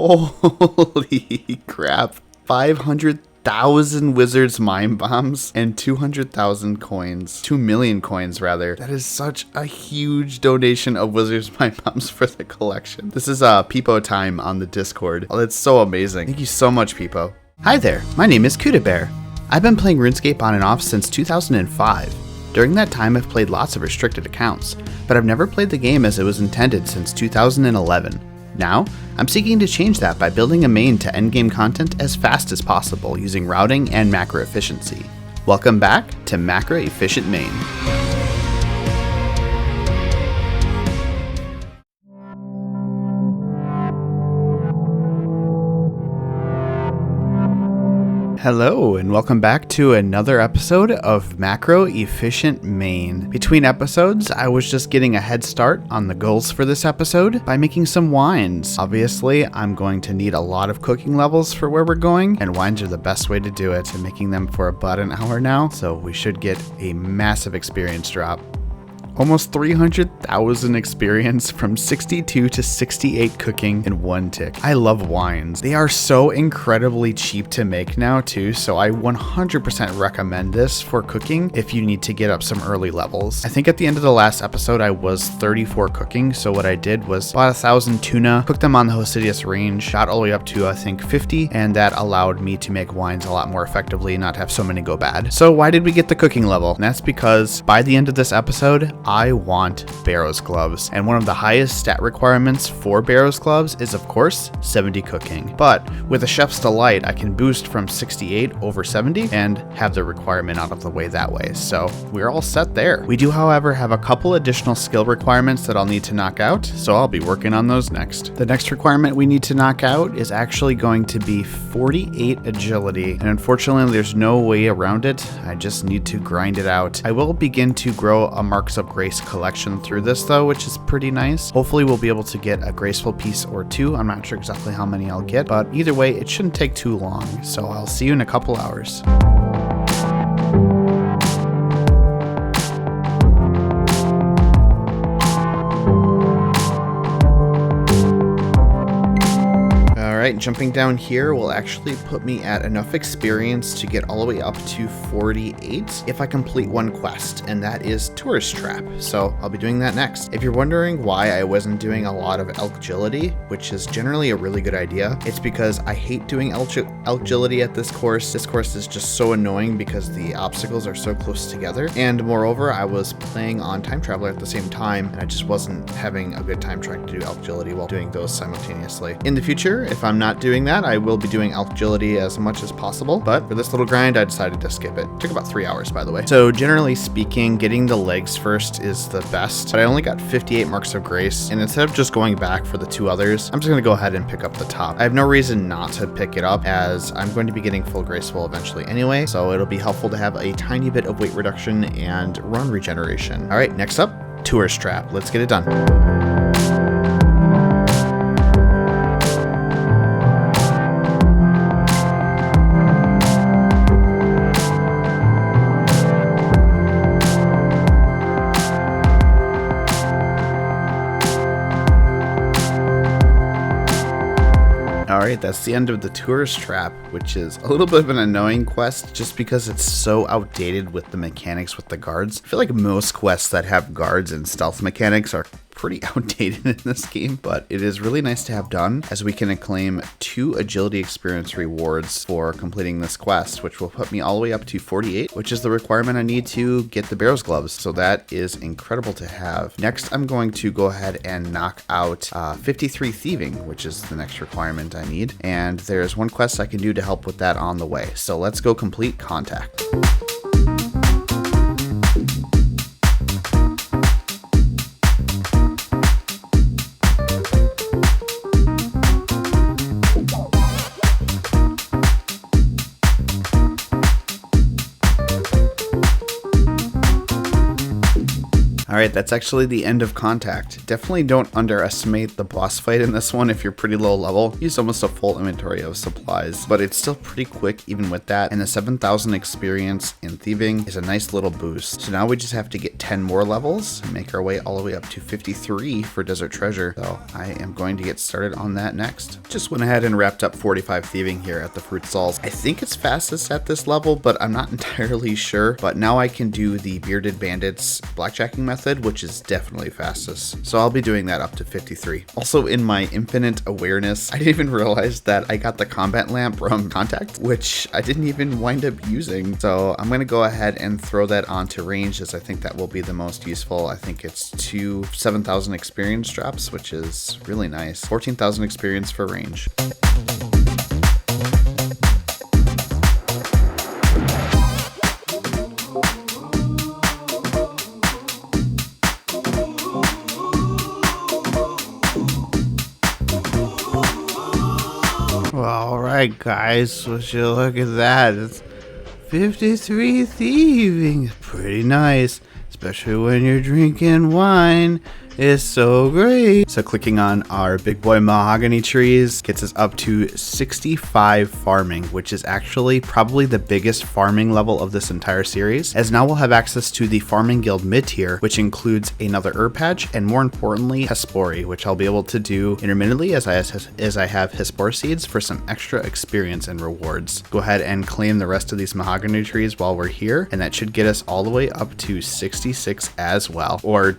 Holy crap. 500,000 wizards mine bombs and 200,000 coins. 2 million coins, rather. That is such a huge donation of wizards mine bombs for the collection. This is Peepo time on the Discord. Oh, that's so amazing. Thank you so much, Peepo. Hi there, my name is Cudabear. I've been playing RuneScape on and off since 2005. During that time, I've played lots of restricted accounts, but I've never played the game as it was intended since 2011. Now, I'm seeking to change that by building a main to endgame content as fast as possible using routing and macro efficiency. Welcome back to Macro Efficient Main. Hello and welcome back to another episode of Macro Efficient Main. Between episodes, I was just getting a head start on the goals for this episode by making some wines. Obviously, I'm going to need a lot of cooking levels for where we're going, and wines are the best way to do it. I'm making them for about an hour now, so we should get a massive experience drop. Almost 300,000 experience from 62 to 68 cooking in one tick. I love wines. They are so incredibly cheap to make now too, so I 100% recommend this for cooking if you need to get up some early levels. I think at the end of the last episode I was 34 cooking, so what I did was bought 1,000 tuna, cooked them on the Hosidius range, got all the way up to I think 50, and that allowed me to make wines a lot more effectively and not have so many go bad. So why did we get the cooking level? And that's because by the end of this episode, I want barrows gloves, and one of the highest stat requirements for barrows gloves is of course 70 cooking, but with a chef's delight I can boost from 68 over 70 and have the requirement out of the way that way, so we're all set there. We do however have a couple additional skill requirements that I'll need to knock out, so I'll be working on those next. The next requirement we need to knock out is actually going to be 48 agility, and unfortunately there's no way around it. I just need to grind it out. I will begin to grow a Marks of Grace collection through this though, which is pretty nice. Hopefully we'll be able to get a graceful piece or two. I'm not sure exactly how many I'll get, but either way it shouldn't take too long, so I'll see you in a couple hours. Jumping down here will actually put me at enough experience to get all the way up to 48 if I complete one quest, and that is Tourist Trap, so I'll be doing that next. If you're wondering why I wasn't doing a lot of elk agility, which is generally a really good idea, it's because I hate doing elk agility at this course. This course is just so annoying because the obstacles are so close together, and moreover I was playing on Time Traveler at the same time and I just wasn't having a good time trying to do elk agility while doing those simultaneously. In the future, if I'm not doing that, I will be doing elk agility as much as possible, but for this little grind I decided to skip it. It took about 3 hours, by the way. So generally speaking, getting the legs first is the best, but I only got 58 Marks of Grace, and instead of just going back for the two others, I'm just going to go ahead and pick up the top. I have no reason not to pick it up as I'm going to be getting full graceful eventually anyway, so it'll be helpful to have a tiny bit of weight reduction and run regeneration. Alright, next up, Tourist Trap. Let's get it done. Alright, that's the end of the Tourist Trap, which is a little bit of an annoying quest just because it's so outdated with the mechanics with the guards. I feel like most quests that have guards and stealth mechanics are pretty outdated in this game, but it is really nice to have done as we can claim 2 agility experience rewards for completing this quest, which will put me all the way up to 48, which is the requirement I need to get the barrows gloves. So that is incredible to have. Next, I'm going to go ahead and knock out 53 thieving, which is the next requirement I need. And there's one quest I can do to help with that on the way. So let's go complete Contact. Alright, that's actually the end of Contact. Definitely don't underestimate the boss fight in this one if you're pretty low level. Use almost a full inventory of supplies, but it's still pretty quick even with that, and the 7,000 experience in thieving is a nice little boost. So now we just have to get 10 more levels and make our way all the way up to 53 for Desert Treasure. So I am going to get started on that next. Just went ahead and wrapped up 45 thieving here at the fruit stalls. I think it's fastest at this level, but I'm not entirely sure. But now I can do the Bearded Bandits blackjacking method, which is definitely fastest. So I'll be doing that up to 53. Also, in my infinite awareness, I didn't even realize that I got the combat lamp from Contact, which I didn't even wind up using. So I'm going to go ahead and throw that onto range, as I think that will be the most useful. I think it's 2 7,000 experience drops, which is really nice. 14,000 experience for range. All right, guys, would you look at that? It's 53 thieving. Pretty nice, especially when you're drinking wine. It's so great. So clicking on our big boy mahogany trees gets us up to 65 farming, which is actually probably the biggest farming level of this entire series, as now we'll have access to the Farming Guild mid-tier, which includes another herb patch and, more importantly, Hespori, which I'll be able to do intermittently as I have Hespor seeds for some extra experience and rewards. Go ahead and claim the rest of these mahogany trees while we're here, and that should get us all the way up to 66 as well, or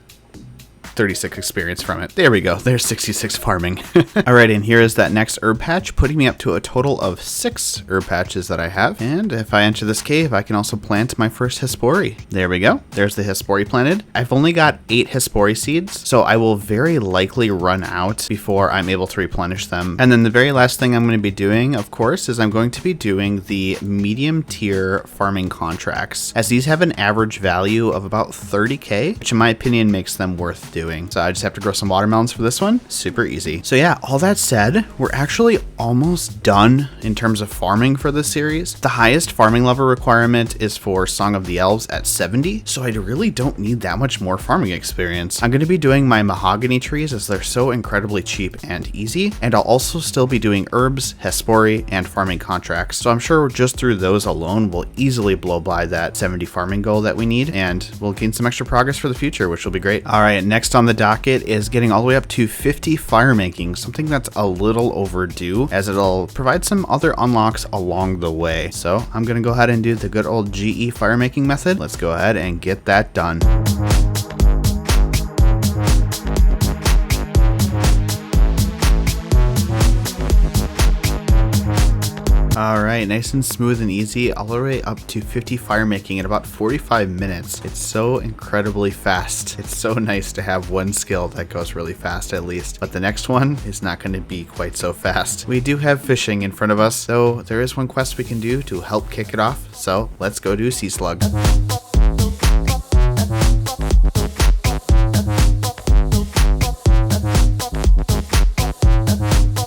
36 experience from it. There we go. There's 66 farming. All right, and here is that next herb patch, putting me up to a total of 6 herb patches that I have. And if I enter this cave, I can also plant my first Hespori. There we go. There's the Hespori planted. I've only got 8 Hespori seeds, so I will very likely run out before I'm able to replenish them. And then the very last thing I'm going to be doing, of course, is I'm going to be doing the medium tier farming contracts, as these have an average value of about 30k, which in my opinion makes them worth doing. So I just have to grow some watermelons for this one. Super easy. So yeah, all that said, we're actually almost done in terms of farming for this series. The highest farming level requirement is for Song of the Elves at 70, so I really don't need that much more farming experience. I'm going to be doing my mahogany trees as they're so incredibly cheap and easy, and I'll also still be doing herbs, Hespori, and farming contracts. So I'm sure just through those alone, we'll easily blow by that 70 farming goal that we need, and we'll gain some extra progress for the future, which will be great. All right, next on the docket is getting all the way up to 50 firemaking, something that's a little overdue, as it'll provide some other unlocks along the way. So I'm gonna go ahead and do the good old GE firemaking method. Let's go ahead and get that done. All right, nice and smooth and easy, all the way up to 50 firemaking in about 45 minutes. It's so incredibly fast. It's so nice to have one skill that goes really fast at least, but the next one is not going to be quite so fast. We do have fishing in front of us, so there is one quest we can do to help kick it off. So let's go do Sea Slug.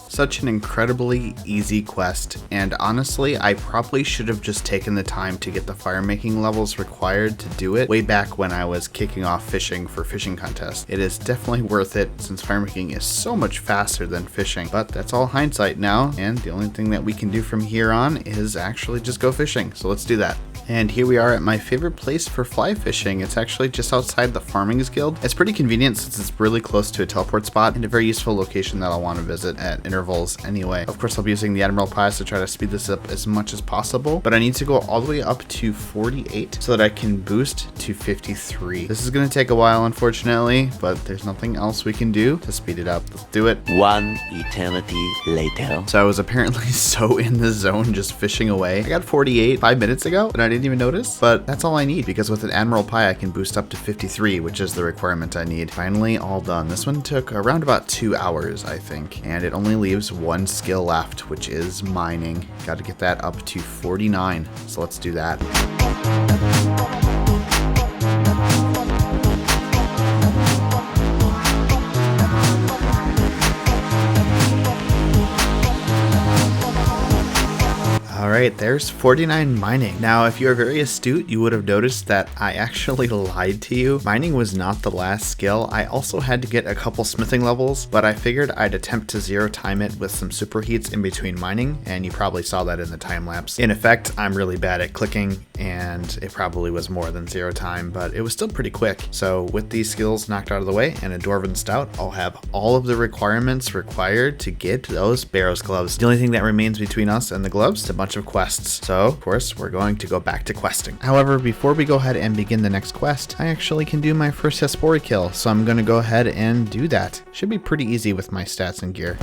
Such an incredibly easy quest, and honestly, I probably should have just taken the time to get the firemaking levels required to do it way back when I was kicking off fishing for fishing contests. It is definitely worth it since firemaking is so much faster than fishing, but that's all hindsight now, and the only thing that we can do from here on is actually just go fishing, so let's do that. And here we are at my favorite place for fly fishing. It's actually just outside the Farming's Guild. It's pretty convenient since it's really close to a teleport spot and a very useful location that I'll want to visit at intervals anyway. Of course, I'll be using the Admiral Pies to try to speed this up as much as possible, but I need to go all the way up to 48 so that I can boost to 53. This is going to take a while, unfortunately, but there's nothing else we can do to speed it up. Let's do it. One eternity later. So I was apparently so in the zone just fishing away. I got 48 5 minutes ago and I didn't even notice, but that's all I need because with an Admiral Pie I can boost up to 53, which is the requirement I need. Finally all done. This one took around about 2 hours, I think, and it only leaves one skill left, which is mining. Got to get that up to 49, so let's do that. Alright, there's 49 mining. Now, if you're very astute, you would have noticed that I actually lied to you. Mining was not the last skill. I also had to get a couple smithing levels, but I figured I'd attempt to zero time it with some superheats in between mining, and you probably saw that in the time lapse. In effect, I'm really bad at clicking, and it probably was more than zero time, but it was still pretty quick. So with these skills knocked out of the way and a Dwarven Stout, I'll have all of the requirements required to get those barrows gloves. The only thing that remains between us and the gloves is a bunch of quests. So, of course, we're going to go back to questing. However, before we go ahead and begin the next quest, I actually can do my first Hespori kill, so I'm going to go ahead and do that. Should be pretty easy with my stats and gear.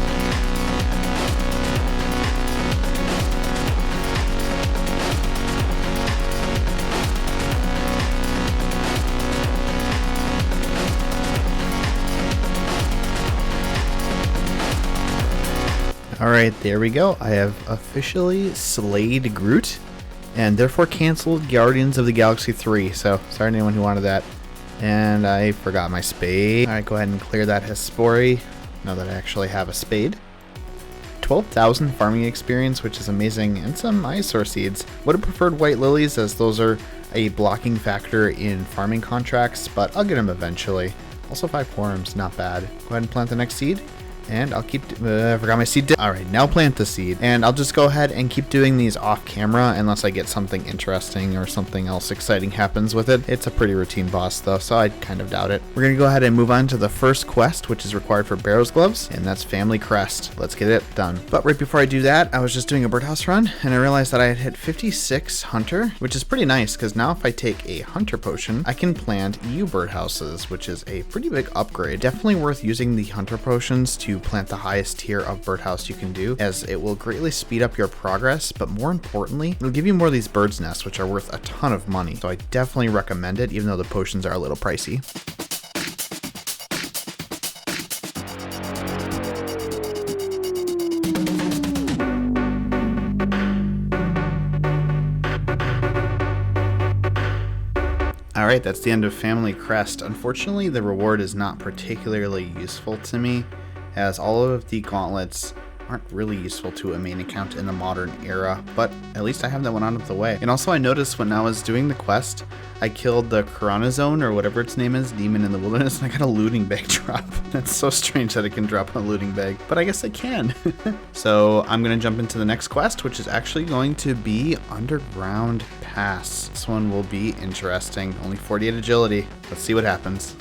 Alright, there we go. I have officially slayed Groot and therefore canceled Guardians of the Galaxy 3. So, sorry to anyone who wanted that. And I forgot my spade. Alright, go ahead and clear that Hespori now that I actually have a spade. 12,000 farming experience, which is amazing, and some Eyesore seeds. Would have preferred white lilies as those are a blocking factor in farming contracts, but I'll get them eventually. Also 5 worms, not bad. Go ahead and plant the next seed. And I'll keep, I forgot my seed. Alright, now plant the seed. And I'll just go ahead and keep doing these off camera unless I get something interesting or something else exciting happens with it. It's a pretty routine boss though, so I kind of doubt it. We're going to go ahead and move on to the first quest, which is required for barrows gloves, and that's family crest. Let's get it done. But right before I do that, I was just doing a birdhouse run, and I realized that I had hit 56 hunter, which is pretty nice, because now if I take a hunter potion, I can plant EU birdhouses, which is a pretty big upgrade. Definitely worth using the hunter potions to plant the highest tier of birdhouse you can do, as it will greatly speed up your progress, but more importantly, it'll give you more of these bird's nests, which are worth a ton of money. So I definitely recommend it, even though the potions are a little pricey. Alright, that's the end of Family Crest. Unfortunately, the reward is not particularly useful to me, as all of the gauntlets aren't really useful to a main account in the modern era, but at least I have that one out of the way. And also I noticed when I was doing the quest, I killed the Coronazone, or whatever its name is, Demon in the Wilderness, and I got a looting bag drop. That's so strange that it can drop a looting bag, but I guess I can. So I'm going to jump into the next quest, which is actually going to be Underground Pass. This one will be interesting. Only 48 agility. Let's see what happens.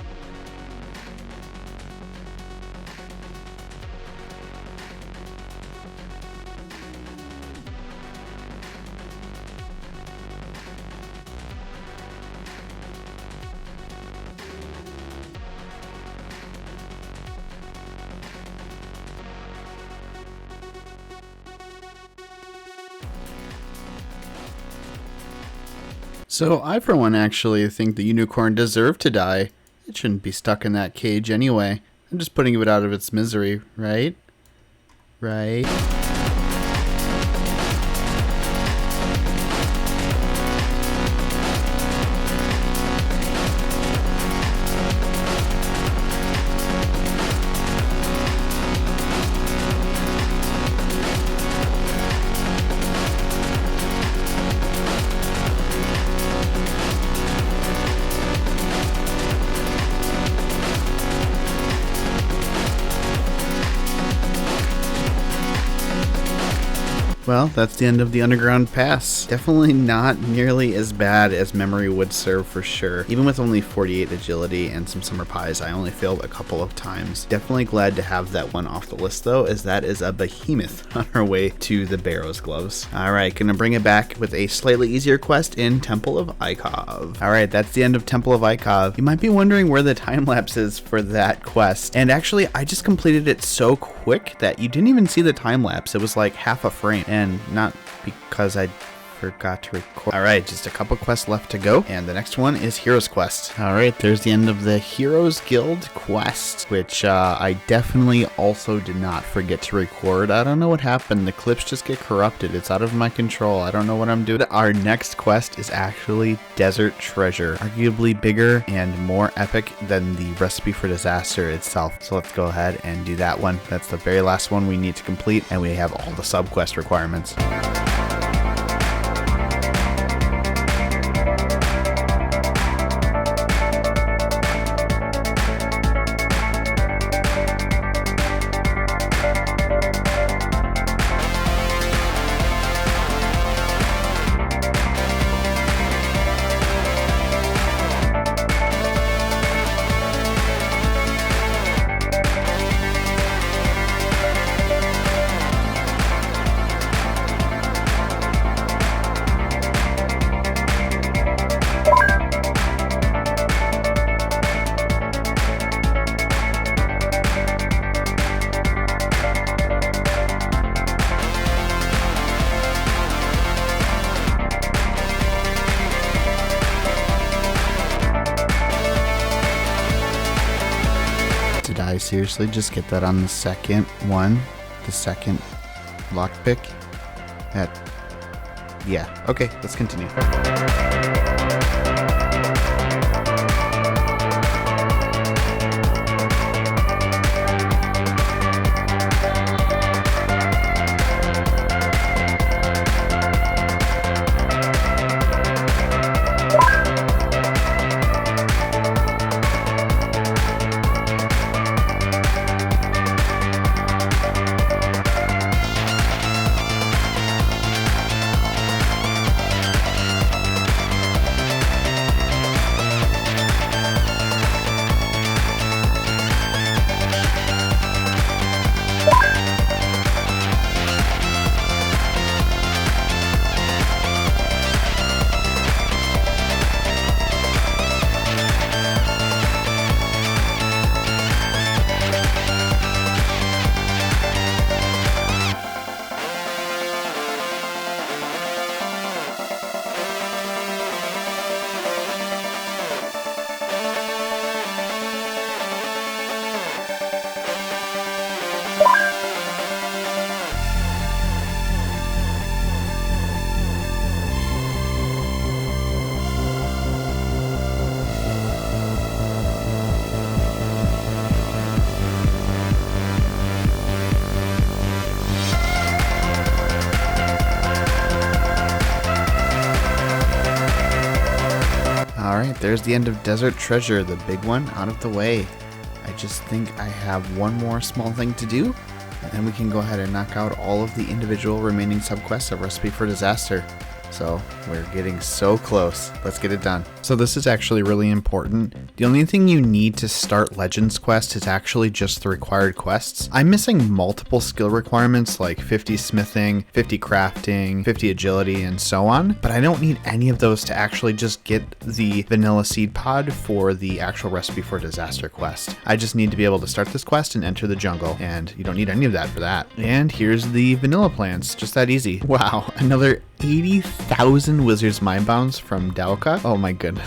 So I, for one, actually think the unicorn deserved to die. It shouldn't be stuck in that cage anyway. I'm just putting it out of its misery, right? Right? Well, that's the end of the Underground Pass. Definitely not nearly as bad as memory would serve for sure. Even with only 48 agility and some summer pies, I only failed a couple of times. Definitely glad to have that one off the list though, as that is a behemoth on our way to the barrows gloves. Alright, gonna bring it back with a slightly easier quest in Temple of Ikov. Alright, that's the end of Temple of Ikov. You might be wondering where the time lapse is for that quest. And actually, I just completed it so quick that you didn't even see the time lapse. It was like half a frame. And not because I forgot to record. Alright, just a couple quests left to go, and the next one is Heroes Quest. Alright, there's the end of the Heroes Guild quest, which I definitely also did not forget to record. I don't know what happened. The clips just get corrupted. It's out of my control. I don't know what I'm doing. Our next quest is actually Desert Treasure, arguably bigger and more epic than the Recipe for Disaster itself. So let's go ahead and do that one. That's the very last one we need to complete, and we have all the sub-quest requirements. seriously just get that on the second one? The second lockpick? Yeah, okay, let's continue. Alright, there's the end of Desert Treasure, the big one, out of the way. I just think I have one more small thing to do, and then we can go ahead and knock out all of the individual remaining subquests of Recipe for Disaster. So we're getting so close. Let's get it done. So this is actually really important. The only thing you need to start Legends Quest is actually just the required quests. I'm missing multiple skill requirements like 50 smithing, 50 crafting, 50 agility, and so on, but I don't need any of those to actually just get the vanilla seed pod for the actual Recipe for Disaster quest. I just need to be able to start this quest and enter the jungle, and you don't need any of that for that. And here's the vanilla plants, just that easy. Wow, another 80,000 Wizard's Mind Bounds from Dauka. Oh my goodness.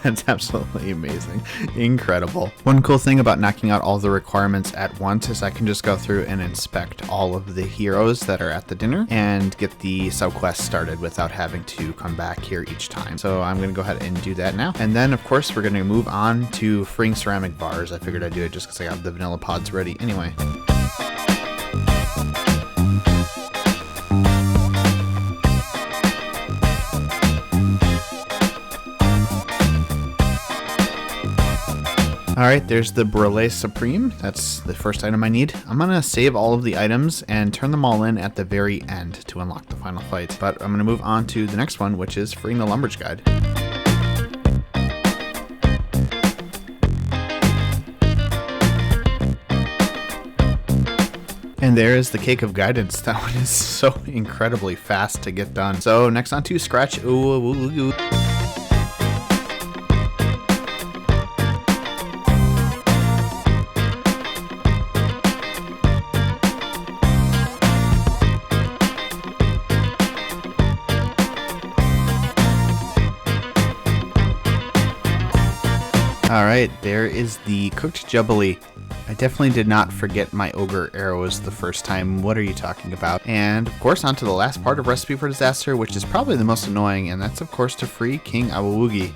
That's absolutely amazing. Incredible. One cool thing about knocking out all the requirements at once is I can just go through and inspect all of the heroes that are at the dinner and get the subquest started without having to come back here each time. So I'm going to go ahead and do that now. And then of course we're going to move on to freeing ceramic bars. I figured I'd do it just because I got the vanilla pods ready anyway. Alright, there's the Brulee Supreme. That's the first item I need. I'm going to save all of the items and turn them all in at the very end to unlock the final fight. But I'm going to move on to the next one, which is freeing the Lumber's Guide. And there is the Cake of Guidance. That one is so incredibly fast to get done. So next on to Scratch. Ooh. Alright, there is the cooked jubilee. I definitely did not forget my ogre arrows the first time. What are you talking about? And of course, on to the last part of Recipe for Disaster, which is probably the most annoying, and that's of course to free King Awawugi.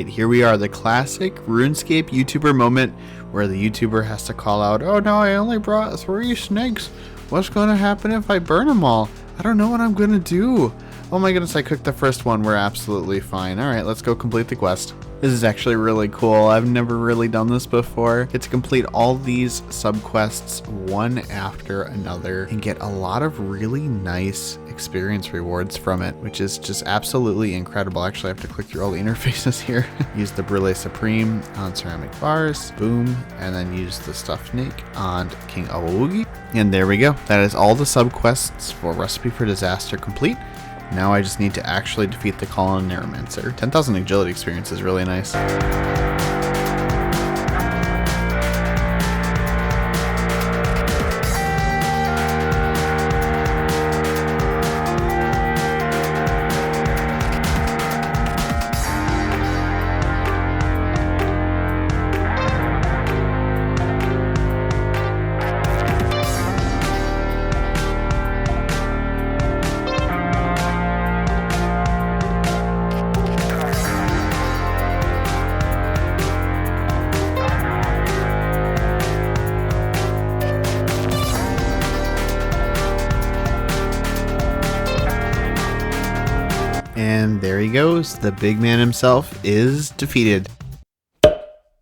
here we are, the classic RuneScape YouTuber moment where the YouTuber has to call out, oh no, I only brought 3 snakes. What's going to happen if I burn them all? I don't know what I'm going to do. Oh my goodness, I cooked the first one. We're absolutely fine. All right, let's go complete the quest. This is actually really cool. I've never really done this before. Get to complete all these subquests one after another and get a lot of really nice experience rewards from it, which is just absolutely incredible. Actually, I have to click through all the interfaces here. Use the Brûlé Supreme on ceramic bars, boom, and then use the stuffed snake on King Awoogie. And there we go. That is all the subquests for Recipe for Disaster complete. Now I just need to actually defeat the Colin Neuromancer. 10,000 agility experience is really nice. And there he goes. The big man himself is defeated.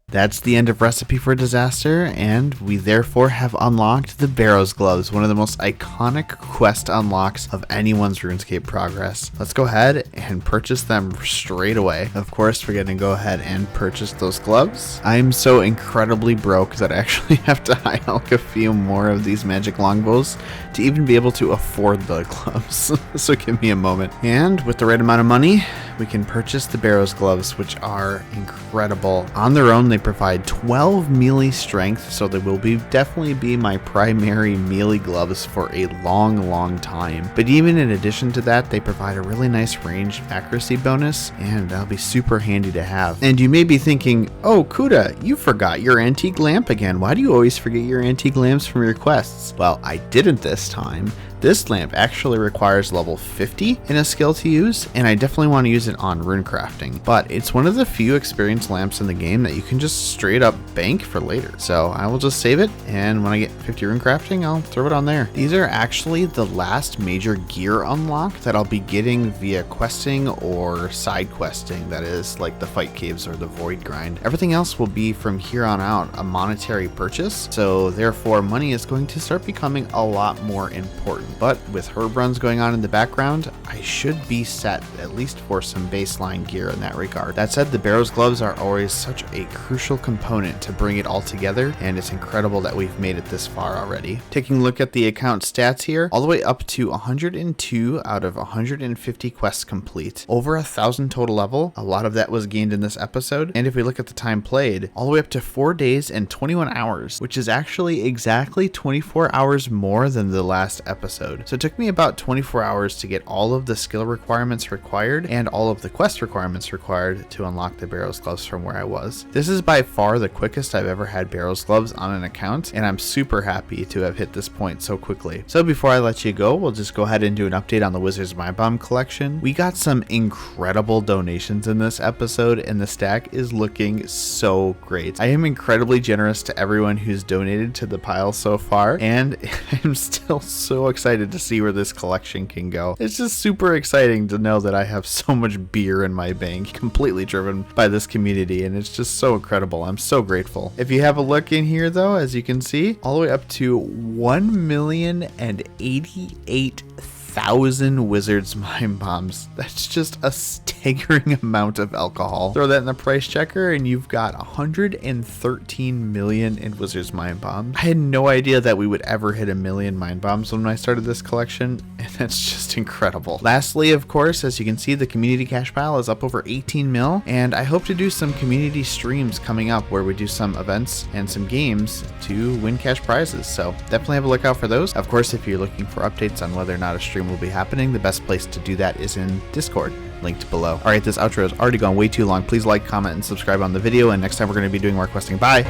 That's the end of Recipe for Disaster, and we therefore have unlocked the Barrows gloves, one of the most iconic quest unlocks of anyone's RuneScape progress. Let's go ahead and purchase them straight away. Of course, we're going to go ahead and purchase those gloves. I'm so incredibly broke that I actually have to high elk a few more of these magic longbows to even be able to afford the gloves. So give me a moment. And with the right amount of money, we can purchase the Barrows gloves, which are incredible. On their own, they provide 12 melee strength, so they will definitely be my primary melee gloves for a long time. But even in addition to that, they provide a really nice range accuracy bonus, and that'll be super handy to have. And you may be thinking, oh Cuda, you forgot your antique lamp again. Why do you always forget your antique lamps from your quests? Well, I didn't this time. This lamp actually requires level 50 in a skill to use, and I definitely want to use it on rune crafting, but it's one of the few experience lamps in the game that you can just straight up bank for later. So I will just save it, and when I get 50 rune crafting, I'll throw it on there. These are actually the last major gear unlock that I'll be getting via questing or side questing, that is like the fight caves or the void grind. Everything else will be from here on out a monetary purchase, so therefore money is going to start becoming a lot more important. But with herb runs going on in the background, I should be set at least for some baseline gear in that regard. That said, the Barrows gloves are always such a crucial component to bring it all together, and it's incredible that we've made it this far already. Taking a look at the account stats here, all the way up to 102 out of 150 quests complete. Over 1,000 total level, a lot of that was gained in this episode, and if we look at the time played, all the way up to 4 days and 21 hours, which is actually exactly 24 hours more than the last episode. So it took me about 24 hours to get all of the skill requirements required and all of the quest requirements required to unlock the Barrows gloves from where I was. This is by far the quickest I've ever had Barrows gloves on an account, and I'm super happy to have hit this point so quickly. So before I let you go, we'll just go ahead and do an update on the Wizard's Mind Bomb collection. We got some incredible donations in this episode, and the stack is looking so great. I am incredibly generous to everyone who's donated to the pile so far, and I'm still so excited to see where this collection can go. It's just super exciting to know that I have so much beer in my bank, completely driven by this community, and it's just so incredible. I'm so grateful. If you have a look in here though, as you can see, all the way up to 1,088,000 Wizard's Mind Bombs. That's just a staggering amount of alcohol. Throw that in the price checker and you've got 113 million in Wizard's Mind Bombs. I had no idea that we would ever hit 1 million Mind Bombs when I started this collection, and that's just incredible. Lastly, of course, as you can see, the community cash pile is up over 18 mil, and I hope to do some community streams coming up where we do some events and some games to win cash prizes, so definitely have a look out for those. Of course, if you're looking for updates on whether or not a stream will be happening, the best place to do that is in Discord, linked below. Alright, this outro has already gone way too long. Please like, comment, and subscribe on the video, and next time we're going to be doing more questing. Bye!